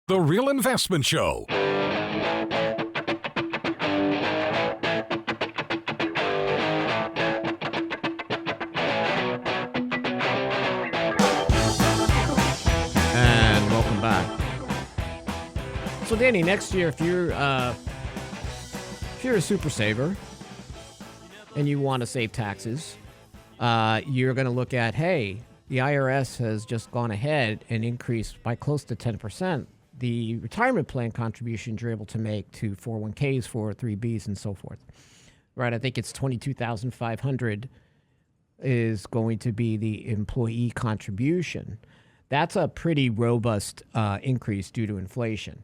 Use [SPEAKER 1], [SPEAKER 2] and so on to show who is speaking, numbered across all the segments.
[SPEAKER 1] The Real Investment Show.
[SPEAKER 2] And welcome back. So, Danny, next year, if you're a super saver and you want to save taxes, you're going to look at, hey, the IRS has just gone ahead and increased by close to 10% the retirement plan contributions you're able to make to 401ks, 403bs, and so forth. Right? I think it's $22,500 is going to be the employee contribution. That's a pretty robust increase due to inflation.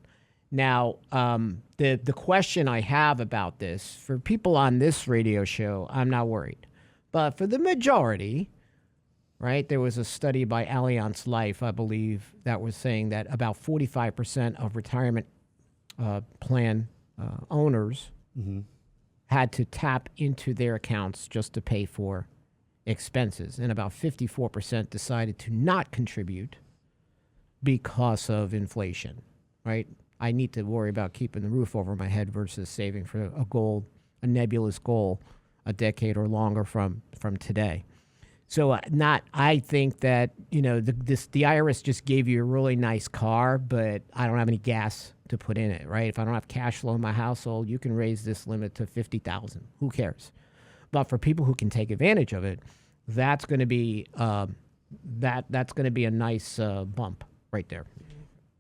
[SPEAKER 2] Now, the question I have about this, for people on this radio show, I'm not worried. But for the majority, right, there was a study by Allianz Life, I believe, that was saying that about 45% of retirement plan owners had to tap into their accounts just to pay for expenses, and about 54% decided to not contribute because of inflation, right? I need to worry about keeping the roof over my head versus saving for a goal, a nebulous goal, a decade or longer from today. So I think that, the IRS just gave you a really nice car, but I don't have any gas to put in it, right? If I don't have cash flow in my household, you can raise this limit to $50,000. Who cares? But for people who can take advantage of it, that's going to be that's going to be a nice bump right there.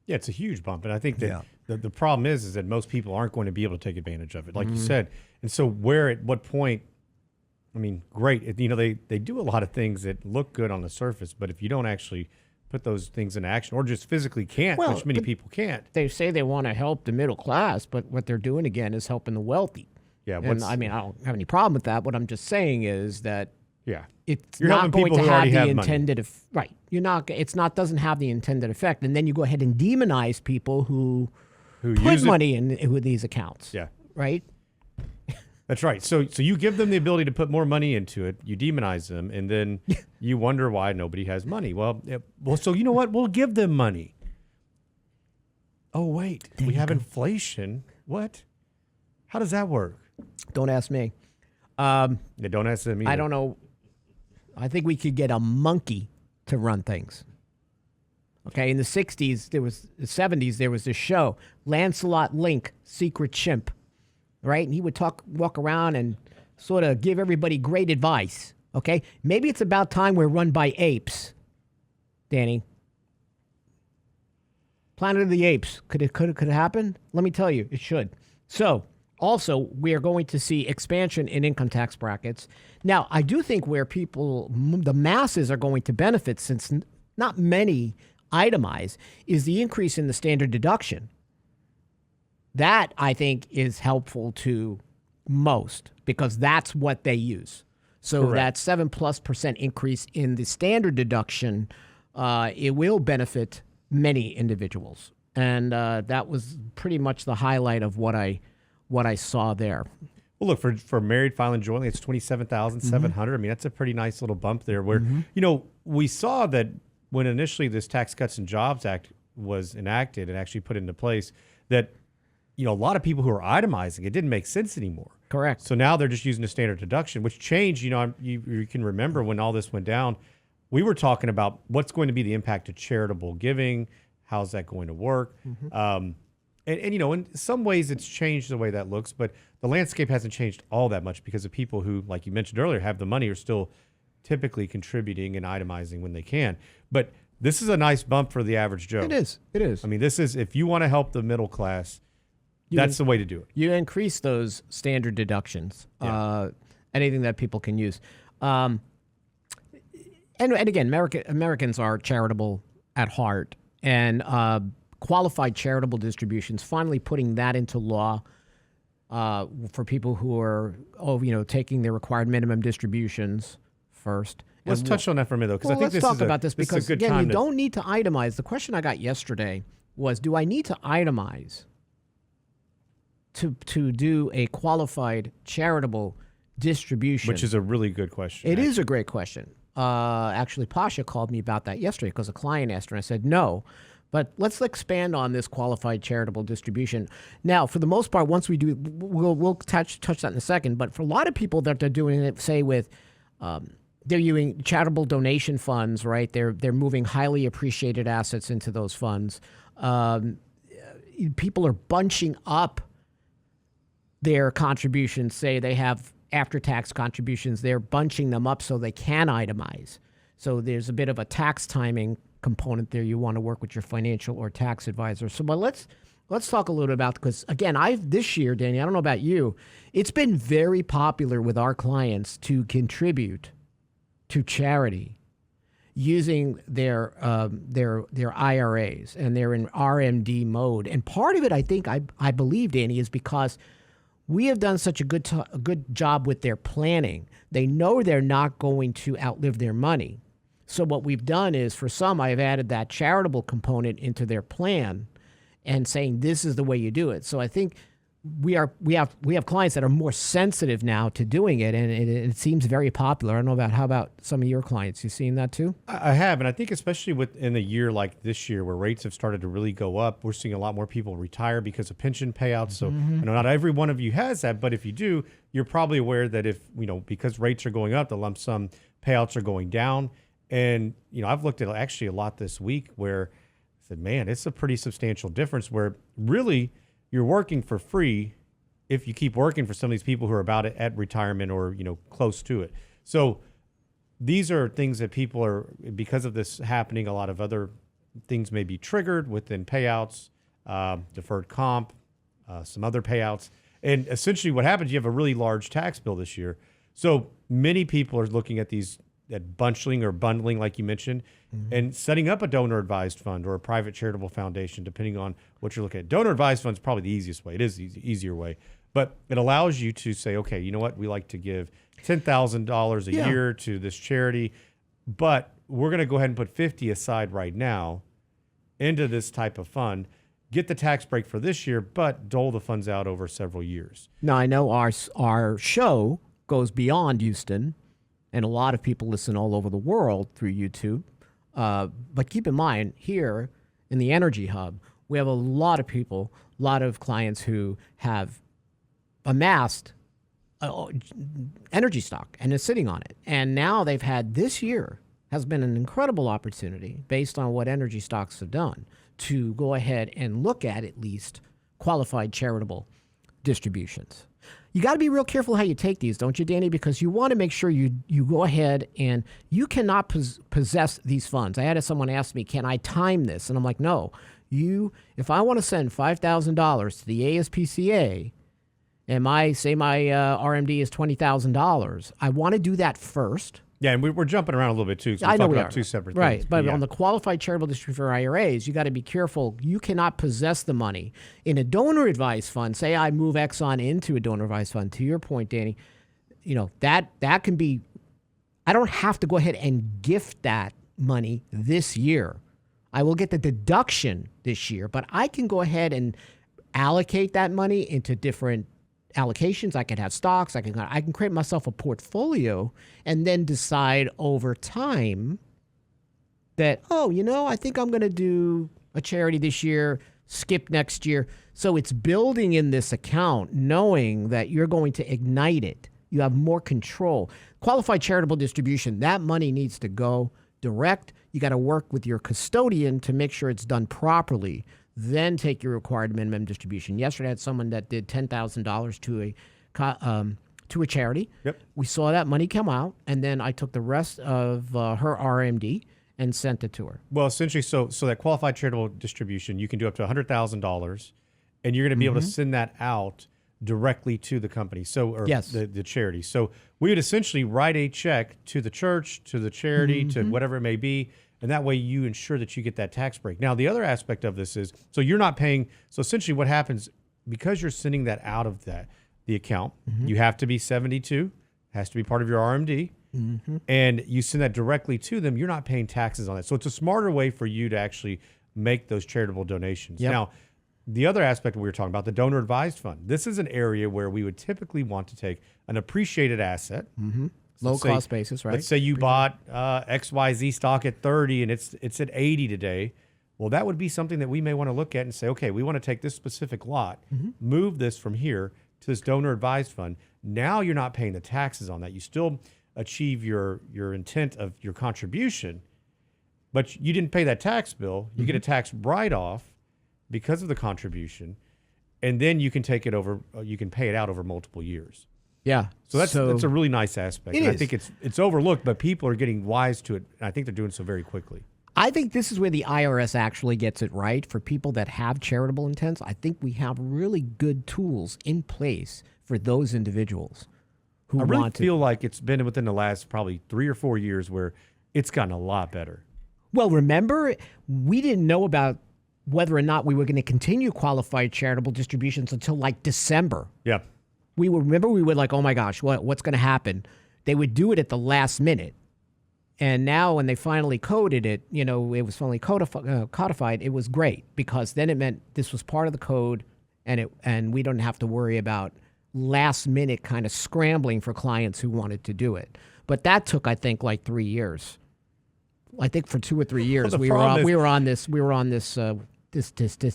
[SPEAKER 3] Yeah, it's a huge bump, and I think that the problem is that most people aren't going to be able to take advantage of it, like you said. And so, at what point? I mean, great. They do a lot of things that look good on the surface, but if you don't actually put those things in action, or just physically can't, which many people can't.
[SPEAKER 2] They say they want to help the middle class, but what they're doing again is helping the wealthy.
[SPEAKER 3] Yeah,
[SPEAKER 2] and I don't have any problem with that. What I'm just saying is that it's
[SPEAKER 3] You're
[SPEAKER 2] not going to have the intended
[SPEAKER 3] right.
[SPEAKER 2] Doesn't have the intended effect, and then you go ahead and demonize people who put
[SPEAKER 3] use
[SPEAKER 2] money in these accounts.
[SPEAKER 3] Yeah,
[SPEAKER 2] right.
[SPEAKER 3] That's right. So you give them the ability to put more money into it, you demonize them, and then you wonder why nobody has money. Well, so you know what? We'll give them money. Oh, wait. We have inflation. What? How does that work?
[SPEAKER 2] Don't ask me.
[SPEAKER 3] Don't ask them either.
[SPEAKER 2] I don't know. I think we could get a monkey to run things. Okay, in the 70s, there was this show, Lancelot Link, Secret Chimp. Right? And he would walk around and sort of give everybody great advice. Okay? Maybe it's about time we're run by apes, Danny. Planet of the Apes. Could it happen? Let me tell you, it should. So, also, we are going to see expansion in income tax brackets. Now, I do think where the masses are going to benefit, since not many itemize, is the increase in the standard deduction. That, I think, is helpful to most because that's what they use. So
[SPEAKER 3] Correct.
[SPEAKER 2] That 7+% increase in the standard deduction, it will benefit many individuals. And that was pretty much the highlight of what I saw there.
[SPEAKER 3] Well, look, for married filing jointly, it's $27,700. I mean, that's a pretty nice little bump there where, we saw that when initially this Tax Cuts and Jobs Act was enacted and actually put into place, that a lot of people who are itemizing, it didn't make sense anymore.
[SPEAKER 2] Correct.
[SPEAKER 3] So now they're just using a standard deduction, which changed. You can remember when all this went down, we were talking about what's going to be the impact of charitable giving. How's that going to work? And in some ways it's changed the way that looks, but the landscape hasn't changed all that much because the people who, like you mentioned earlier, have the money are still typically contributing and itemizing when they can. But this is a nice bump for the average Joe.
[SPEAKER 2] It is. I
[SPEAKER 3] mean, this is, if you want to help the middle class, that's the way to do it.
[SPEAKER 2] You increase those standard deductions, anything that people can use. And again, Americans are charitable at heart, and qualified charitable distributions, finally putting that into law for people who are, taking their required minimum distributions first.
[SPEAKER 3] Let's touch on that for a minute, though, because I think
[SPEAKER 2] let's talk about this because,
[SPEAKER 3] again,
[SPEAKER 2] you don't need to itemize. The question I got yesterday was, do I need to itemize to do a qualified charitable distribution?
[SPEAKER 3] Which is a really good question.
[SPEAKER 2] It is a great question. Actually, Pasha called me about that yesterday because a client asked her, and I said no. But let's expand on this qualified charitable distribution. Now, for the most part, once we do, we'll touch that in a second. But for a lot of people that they're doing it, say with, they're using charitable donation funds, right? They're moving highly appreciated assets into those funds. People are bunching up their contributions. Say they have after-tax contributions, they're bunching them up so they can itemize. So there's a bit of a tax timing component there. You want to work with your financial or tax advisor. So, but let's talk a little bit about, because again, this year, Danny, I don't know about you, it's been very popular with our clients to contribute to charity using their IRAs, and they're in RMD mode. And part of it, I believe, Danny, is because we have done such a good job with their planning. They know they're not going to outlive their money. So what we've done is, for some, I've added that charitable component into their plan and saying this is the way you do it. So I think we have clients that are more sensitive now to doing it, and it seems very popular. I don't know how about some of your clients? You seen that too?
[SPEAKER 3] I have, and I think especially in a year like this year where rates have started to really go up, we're seeing a lot more people retire because of pension payouts. So I know not every one of you has that, but if you do, you're probably aware that because rates are going up, the lump sum payouts are going down. And, I've looked at actually a lot this week where I said, man, it's a pretty substantial difference where really you're working for free if you keep working for some of these people who are about at retirement or, close to it. So these are things that people are, because of this happening, a lot of other things may be triggered within payouts, deferred comp, some other payouts. And essentially what happens, you have a really large tax bill this year. So many people are looking at bunching or bundling, like you mentioned, and setting up a donor-advised fund or a private charitable foundation, depending on what you're looking at. Donor-advised fund is probably the easiest way. It is the easier way. But it allows you to say, okay, you know what? We like to give $10,000 a year to this charity, but we're going to go ahead and put $50 aside right now into this type of fund, get the tax break for this year, but dole the funds out over several years.
[SPEAKER 2] Now, I know our show goes beyond Houston, and a lot of people listen all over the world through YouTube. But keep in mind, here in the Energy Hub, we have a lot of people, a lot of clients who have amassed energy stock and is sitting on it. And now they've had, this year has been an incredible opportunity based on what energy stocks have done to go ahead and look at least qualified charitable distributions. You got to be real careful how you take these, don't you, Danny? Because you want to make sure you go ahead and you cannot possess these funds. I had someone ask me, can I time this? And I'm like, no. If I want to send $5,000 to the ASPCA and my RMD is $20,000, I want to do that first.
[SPEAKER 3] Yeah, and we're jumping around a little bit too. So
[SPEAKER 2] I know
[SPEAKER 3] talking
[SPEAKER 2] we
[SPEAKER 3] about
[SPEAKER 2] are.
[SPEAKER 3] two separate things.
[SPEAKER 2] Right, but on the qualified charitable distribution for IRAs, you got to be careful. You cannot possess the money. In a donor-advised fund, say I move Exxon into a donor-advised fund, to your point, Danny, that can be, I don't have to go ahead and gift that money this year. I will get the deduction this year, but I can go ahead and allocate that money into different allocations. I can have stocks. I can create myself a portfolio and then decide over time that, I think I'm going to do a charity this year, skip next year. So it's building in this account, knowing that you're going to ignite it. You have more control. Qualified charitable distribution, that money needs to go direct. You got to work with your custodian to make sure it's done properly. Then take your required minimum distribution. Yesterday, I had someone that did $10,000 to a charity.
[SPEAKER 3] Yep.
[SPEAKER 2] We saw that money come out, and then I took the rest of her RMD and sent it to her.
[SPEAKER 3] Well, essentially, so that qualified charitable distribution, you can do up to $100,000, and you're going to be able to send that out directly to the company, the charity. So we would essentially write a check to the church, to the charity, to whatever it may be, and that way you ensure that you get that tax break. Now, the other aspect of this is, so you're not paying, so essentially what happens, because you're sending that out of the account, you have to be 72, has to be part of your RMD, and you send that directly to them, you're not paying taxes on it. So it's a smarter way for you to actually make those charitable donations.
[SPEAKER 2] Yep.
[SPEAKER 3] Now, the other aspect we were talking about, the donor advised fund, this is an area where we would typically want to take an appreciated asset,
[SPEAKER 2] Low cost basis, right?
[SPEAKER 3] Let's say you bought XYZ stock at 30 and it's at 80 today. Well, that would be something that we may want to look at and say, okay, we want to take this specific lot, move this from here to this donor advised fund. Now you're not paying the taxes on that. You still achieve your intent of your contribution, but you didn't pay that tax bill. You get a tax write-off because of the contribution, and then you can take it over. You can pay it out over multiple years.
[SPEAKER 2] Yeah.
[SPEAKER 3] So that's a really nice aspect.
[SPEAKER 2] It
[SPEAKER 3] And
[SPEAKER 2] is.
[SPEAKER 3] I think it's overlooked, but people are getting wise to it. And I think they're doing so very quickly.
[SPEAKER 2] I think this is where the IRS actually gets it right. For people that have charitable intents, I think we have really good tools in place for those individuals who
[SPEAKER 3] I really
[SPEAKER 2] want to.
[SPEAKER 3] feel like it's been within the last probably 3 or 4 years where it's gotten a lot better.
[SPEAKER 2] Well, remember, we didn't know about whether or not we were going to continue qualified charitable distributions until like December.
[SPEAKER 3] Yeah.
[SPEAKER 2] We were like, oh my gosh, what's going to happen? They would do it at the last minute. And now when they finally coded it, it was finally codified, it was great because then it meant this was part of the code and we don't have to worry about last minute kind of scrambling for clients who wanted to do it. But that took, I think, like 3 years. I think for 2 or 3 years we were on this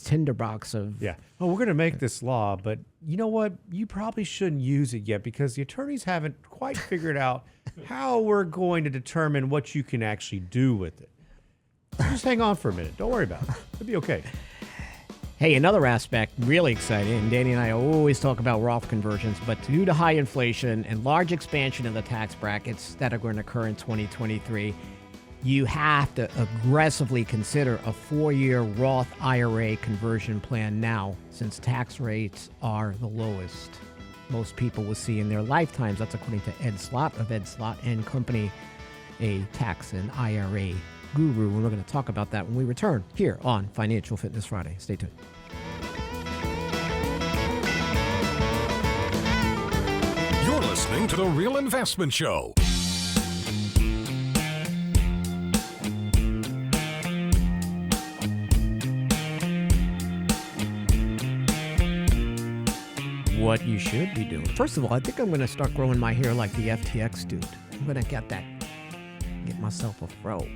[SPEAKER 2] tinderbox of
[SPEAKER 3] Oh, we're going to make this law, but you know what? You probably shouldn't use it yet because the attorneys haven't quite figured out how we're going to determine what you can actually do with it. Just hang on for a minute. Don't worry about it. It'll be okay.
[SPEAKER 2] Hey, another aspect, really exciting, and Danny and I always talk about Roth conversions, but due to high inflation and large expansion of the tax brackets that are going to occur in 2023, you have to aggressively consider a 4-year Roth IRA conversion plan now, since tax rates are the lowest most people will see in their lifetimes. That's according to Ed Slott of Ed Slott and Company, a tax and IRA guru. And we're going to talk about that when we return here on Financial Fitness Friday. Stay tuned.
[SPEAKER 1] You're listening to The Real Investment Show.
[SPEAKER 2] What you should be doing. First of all, I think I'm going to start growing my hair like the FTX dude. I'm going to get myself a fro.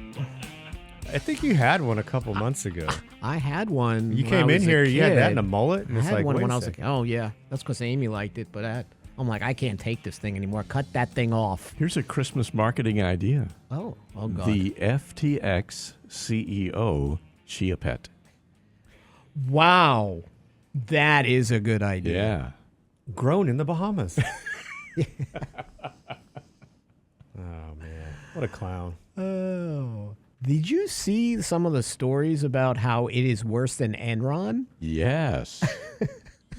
[SPEAKER 3] I think you had one a couple months ago.
[SPEAKER 2] I had one.
[SPEAKER 3] You
[SPEAKER 2] when
[SPEAKER 3] came
[SPEAKER 2] I
[SPEAKER 3] in
[SPEAKER 2] was a
[SPEAKER 3] here, you had that
[SPEAKER 2] kid.
[SPEAKER 3] in a mullet, and
[SPEAKER 2] I
[SPEAKER 3] it's
[SPEAKER 2] had
[SPEAKER 3] like,
[SPEAKER 2] one
[SPEAKER 3] wait
[SPEAKER 2] when
[SPEAKER 3] a
[SPEAKER 2] I was like,
[SPEAKER 3] second.
[SPEAKER 2] oh yeah, that's because Amy liked it, but I'm like, I can't take this thing anymore. Cut that thing off.
[SPEAKER 4] Here's a Christmas marketing idea.
[SPEAKER 2] Oh God.
[SPEAKER 4] The FTX CEO Chia Pet.
[SPEAKER 2] Wow, that is a good idea.
[SPEAKER 4] Yeah.
[SPEAKER 3] Grown in the Bahamas. Oh, man. What a clown.
[SPEAKER 2] Oh, did you see some of the stories about how it is worse than Enron?
[SPEAKER 4] Yes.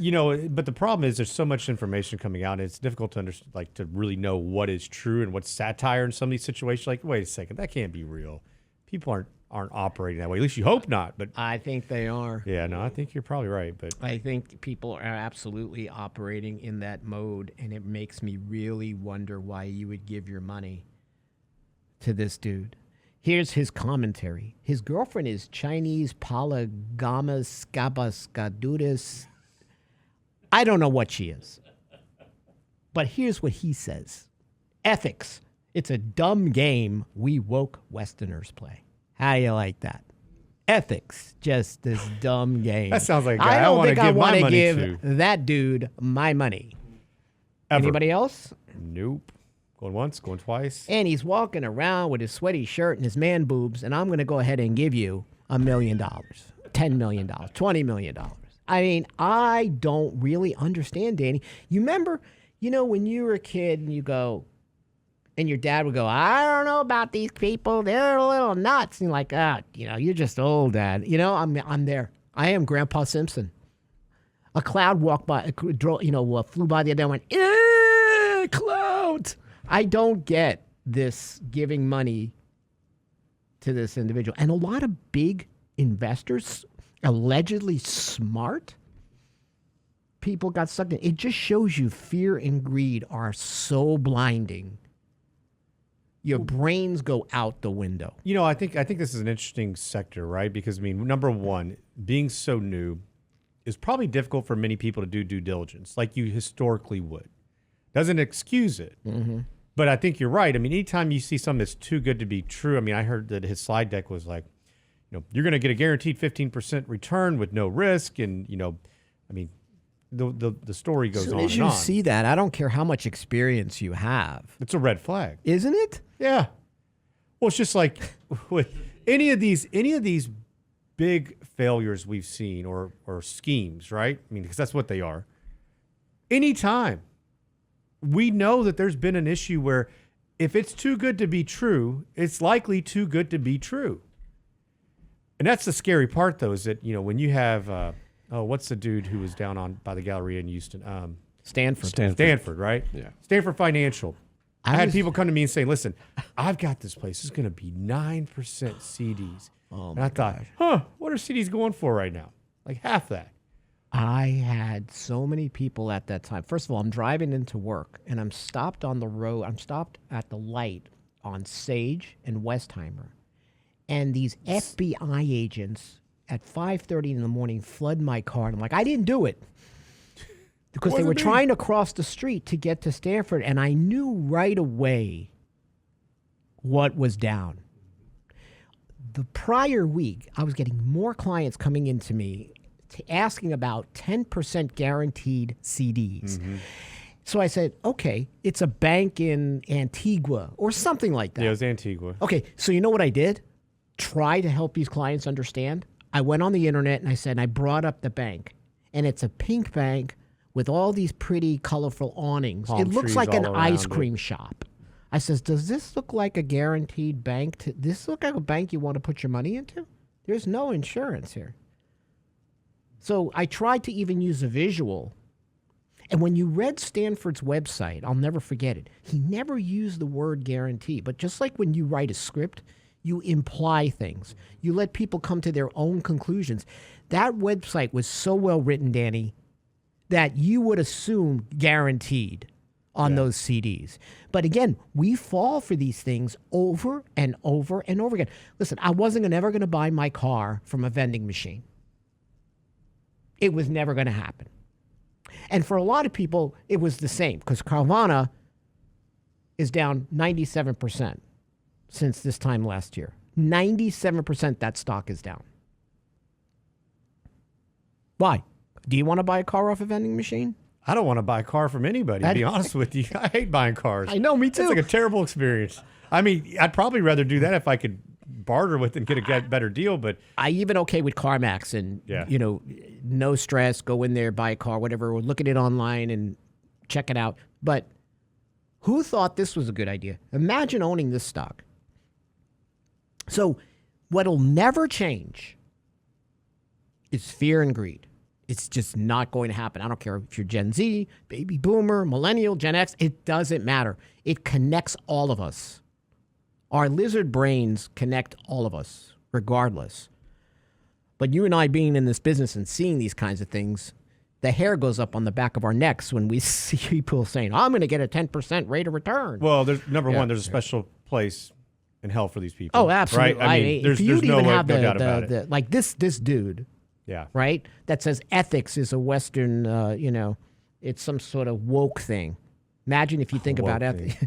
[SPEAKER 3] But the problem is there's so much information coming out. It's difficult to understand, like, to really know what is true and what's satire in some of these situations. Like, wait a second, that can't be real. People aren't operating that way. At least you hope not. But
[SPEAKER 2] I think they are.
[SPEAKER 3] yeah, no, I think you're probably right. But
[SPEAKER 2] I think people are absolutely operating in that mode, and it makes me really wonder why you would give your money to this dude. Here's his commentary. His girlfriend is Chinese polygamous skabaskadudas. I don't know what she is. But here's what he says. Ethics. It's a dumb game we woke Westerners play. How do you like that? Ethics. Just this dumb game.
[SPEAKER 3] that sounds like a guy
[SPEAKER 2] I
[SPEAKER 3] I
[SPEAKER 2] don't
[SPEAKER 3] want to
[SPEAKER 2] think I
[SPEAKER 3] give
[SPEAKER 2] want
[SPEAKER 3] my
[SPEAKER 2] to
[SPEAKER 3] money
[SPEAKER 2] give
[SPEAKER 3] to.
[SPEAKER 2] that dude my money.
[SPEAKER 3] Ever.
[SPEAKER 2] Anybody else?
[SPEAKER 3] Nope. Going once, going twice.
[SPEAKER 2] And he's walking around with his sweaty shirt and his man boobs, and I'm going to go ahead and give you $1 million, $10 million, $20 million. I mean, I don't really understand, Danny. You remember, when you were a kid and you go, and your dad would go, I don't know about these people. They're a little nuts. And you're like, you're just old, Dad. I'm there. I am Grandpa Simpson. A cloud walked by, flew by the other day and went, cloud. I don't get this giving money to this individual. And a lot of big investors, allegedly smart people, got sucked in. It just shows you fear and greed are so blinding. Your brains go out the window.
[SPEAKER 3] I think this is an interesting sector, right? Because, number one, being so new is probably difficult for many people to do due diligence like you historically would. Doesn't excuse it. Mm-hmm. But I think you're right. Anytime you see something that's too good to be true, I heard that his slide deck was like, you're going to get a guaranteed 15% return with no risk. And, I mean, the story goes
[SPEAKER 2] As
[SPEAKER 3] on
[SPEAKER 2] soon as
[SPEAKER 3] and
[SPEAKER 2] you
[SPEAKER 3] on.
[SPEAKER 2] see that, I don't care how much experience you have.
[SPEAKER 3] It's a red flag.
[SPEAKER 2] Isn't it?
[SPEAKER 3] Yeah. Well, it's just like with any of these big failures we've seen or schemes, right? I mean, because that's what they are. Anytime we know that there's been an issue where if it's too good to be true, it's likely too good to be true. And that's the scary part, though, is that, when you have, what's the dude who was down on by the Galleria in Houston? Stanford, right?
[SPEAKER 4] Yeah.
[SPEAKER 3] Stanford Financial. I had
[SPEAKER 2] was-
[SPEAKER 3] people come to me and say, listen, I've got this place. It's going to be 9% CDs.
[SPEAKER 2] Oh,
[SPEAKER 3] and I thought, what are CDs going for right now? Like half that.
[SPEAKER 2] I had so many people at that time. First of all, I'm driving into work, and I'm stopped on the road. I'm stopped at the light on Sage and Westheimer. And these FBI agents at 5:30 in the morning flood my car. And I'm like, I didn't do it. Because they were trying to cross the street to get to Stanford, and I knew right away what was down. The prior week, I was getting more clients coming into me asking about 10% guaranteed CDs.
[SPEAKER 3] Mm-hmm.
[SPEAKER 2] So I said, okay, it's a bank in Antigua or something like that.
[SPEAKER 3] Yeah, it was Antigua.
[SPEAKER 2] Okay, so you know what I did? Try to help these clients understand. I went on the internet and I said, I brought up the bank, and it's a pink bank with all these pretty colorful awnings.
[SPEAKER 3] Palm
[SPEAKER 2] It looks
[SPEAKER 3] trees
[SPEAKER 2] like an
[SPEAKER 3] all
[SPEAKER 2] ice
[SPEAKER 3] around
[SPEAKER 2] cream shop. I says, does this look like a guaranteed bank? Does this look like a bank you want to put your money into? There's no insurance here. So I tried to even use a visual. And when you read Stanford's website, I'll never forget it. He never used the word guarantee. But just like when you write a script, you imply things. You let people come to their own conclusions. That website was so well written, Danny, that you would assume guaranteed on those CDs. But again, we fall for these things over and over and over again. Listen, I wasn't ever going to buy my car from a vending machine. It was never going to happen. And for a lot of people, it was the same because Carvana is down 97% since this time last year. 97% that stock is down. Why? Do you want to buy a car off a vending machine?
[SPEAKER 3] I don't want to buy a car from anybody, to be honest with you. I hate buying cars.
[SPEAKER 2] I know, me too.
[SPEAKER 3] It's like a terrible experience. I mean, I'd probably rather do that if I could barter with and get a better deal, but
[SPEAKER 2] I even okay with CarMax and, no stress, go in there, buy a car, whatever, or look at it online and check it out. But who thought this was a good idea? Imagine owning this stock. So what'll never change is fear and greed. It's just not going to happen. I don't care if you're Gen Z, baby boomer, millennial, Gen X. It doesn't matter. It connects all of us. Our lizard brains connect all of us, regardless. But you and I being in this business and seeing these kinds of things, the hair goes up on the back of our necks when we see people saying, I'm going to get a 10% rate of return.
[SPEAKER 3] well, there's number one, there's a special place in hell for these people.
[SPEAKER 2] Oh, absolutely.
[SPEAKER 3] Right? I mean, there's
[SPEAKER 2] you'd
[SPEAKER 3] no
[SPEAKER 2] even
[SPEAKER 3] way,
[SPEAKER 2] have
[SPEAKER 3] no doubt about it.
[SPEAKER 2] like this dude,
[SPEAKER 3] Yeah.
[SPEAKER 2] right? That says ethics is a Western, it's some sort of woke thing. Imagine if you think about
[SPEAKER 3] Woke
[SPEAKER 2] ethics.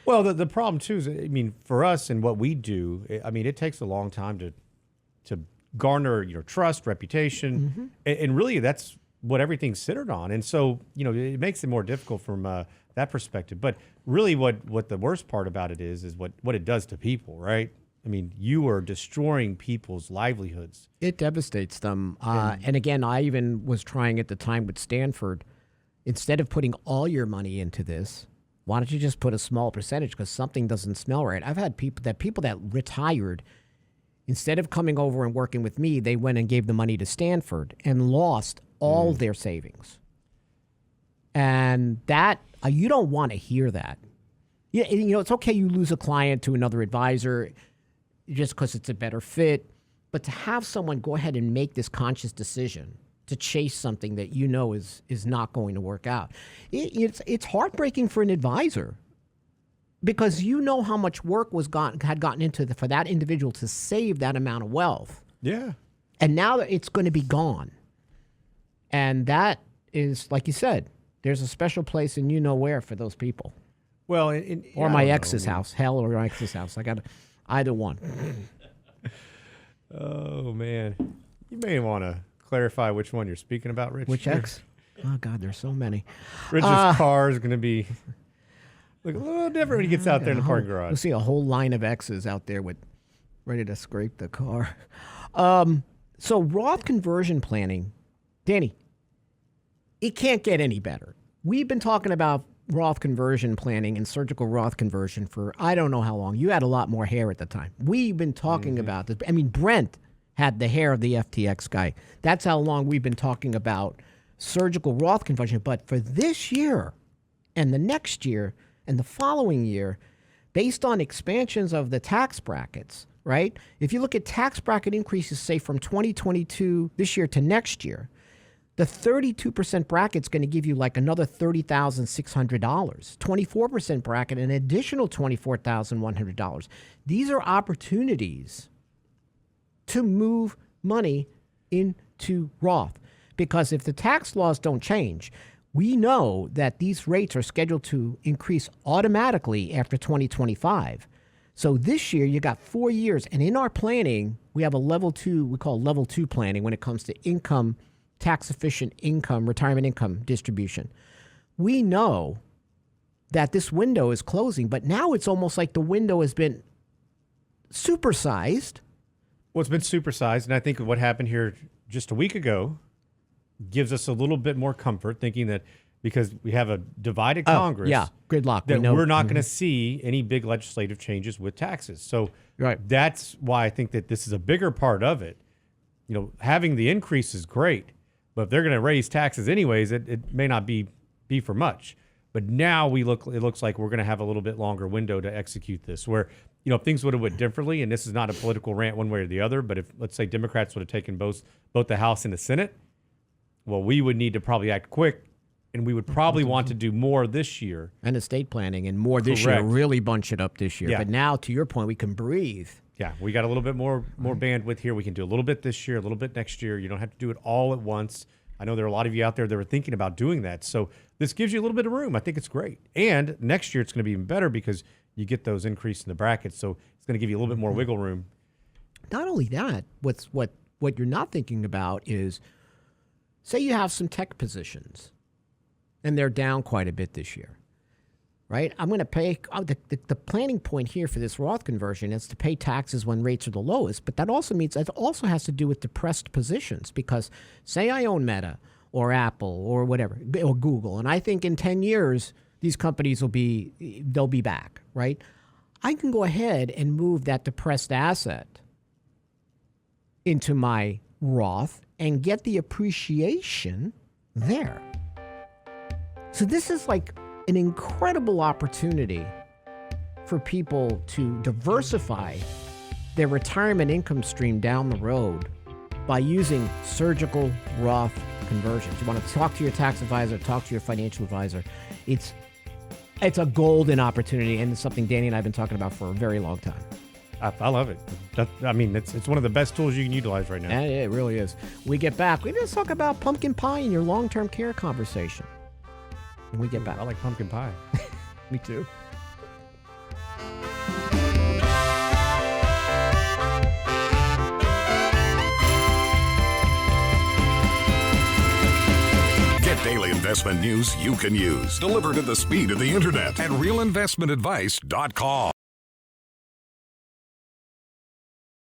[SPEAKER 3] Well, the problem too is, I mean, for us and what we do, I mean, it takes a long time to garner trust, reputation, and really that's what everything's centered on. And so, it makes it more difficult from that perspective. But really, what the worst part about it is what it does to people, right? I mean, you are destroying people's livelihoods.
[SPEAKER 2] It devastates them. And again, I even was trying at the time with Stanford, instead of putting all your money into this, why don't you just put a small percentage because something doesn't smell right? I've had people that retired, instead of coming over and working with me, they went and gave the money to Stanford and lost all their savings. And that, you don't want to hear that. Yeah, it's okay you lose a client to another advisor just because it's a better fit. But to have someone go ahead and make this conscious decision to chase something that is not going to work out, it's heartbreaking for an advisor because how much work had gotten into for that individual to save that amount of wealth.
[SPEAKER 3] Yeah.
[SPEAKER 2] And now it's going to be gone. And that is, like you said, there's a special place in where for those people.
[SPEAKER 3] Well,
[SPEAKER 2] Or my ex's house. Hell or my ex's house. I got either one.
[SPEAKER 3] Oh, man. You may want to clarify which one you're speaking about, Rich.
[SPEAKER 2] Which X? Oh, God, there's so many.
[SPEAKER 3] Rich's car is going to be look a little different when he gets out there in the parking garage.
[SPEAKER 2] You'll see a whole line of X's out there ready to scrape the car. So Roth conversion planning, Danny, it can't get any better. We've been talking about Roth conversion planning and surgical Roth conversion for I don't know how long. You had a lot more hair at the time. We've been talking about this. I mean, Brent had the hair of the FTX guy. That's how long we've been talking about surgical Roth conversion. But for this year and the next year and the following year, based on expansions of the tax brackets, right? If you look at tax bracket increases, say from 2022 this year to next year, the 32% bracket is going to give you like another $30,600. 24% bracket, an additional $24,100. These are opportunities to move money into Roth. Because if the tax laws don't change, we know that these rates are scheduled to increase automatically after 2025. So this year, you got 4 years. And in our planning, we have a level 2, we call level 2 planning when it comes to income, tax-efficient income, retirement income distribution. We know that this window is closing, but now it's almost like the window has been supersized.
[SPEAKER 3] Well, it's been supersized, and I think what happened here just a week ago gives us a little bit more comfort, thinking that because we have a divided Congress,
[SPEAKER 2] yeah, gridlock,
[SPEAKER 3] that we're not going to see any big legislative changes with taxes. So that's why I think that this is a bigger part of it. You know, having the increase is great, but if they're going to raise taxes anyways, it may not be for much. But now it looks like we're going to have a little bit longer window to execute this, where, you know, if things would have went differently, and this is not a political rant one way or the other, but if, let's say, Democrats would have taken both the House and the Senate, well, we would need to probably act quick, and we would probably want to do more this year.
[SPEAKER 2] And estate planning and more this year, really bunch it up this year.
[SPEAKER 3] Yeah.
[SPEAKER 2] But now, to your point, we can breathe.
[SPEAKER 3] Yeah, we got a little bit more bandwidth here. We can do a little bit this year, a little bit next year. You don't have to do it all at once. I know there are a lot of you out there that are thinking about doing that. So this gives you a little bit of room. I think it's great. And next year it's going to be even better because you get those increase in the brackets. So it's going to give you a little bit more wiggle room.
[SPEAKER 2] Not only that, what you're not thinking about is, say you have some tech positions and they're down quite a bit this year, right? I'm going to pay, the planning point here for this Roth conversion is to pay taxes when rates are the lowest, but that also means that also has to do with depressed positions, because say I own Meta or Apple or whatever, or Google, and I think in 10 years, these companies they'll be back, right? I can go ahead and move that depressed asset into my Roth and get the appreciation there. So this is like an incredible opportunity for people to diversify their retirement income stream down the road by using surgical Roth conversions. You want to talk to your tax advisor, talk to your financial advisor. It's a golden opportunity, and it's something Danny and I have been talking about for a very long time.
[SPEAKER 3] I love it. It's one of the best tools you can utilize right now.
[SPEAKER 2] Yeah, it really is. When we get back, we're going to talk about pumpkin pie in your long-term care conversation. When we get back.
[SPEAKER 3] I like pumpkin pie.
[SPEAKER 2] Me too.
[SPEAKER 1] Get daily investment news you can use, delivered at the speed of the internet at realinvestmentadvice.com.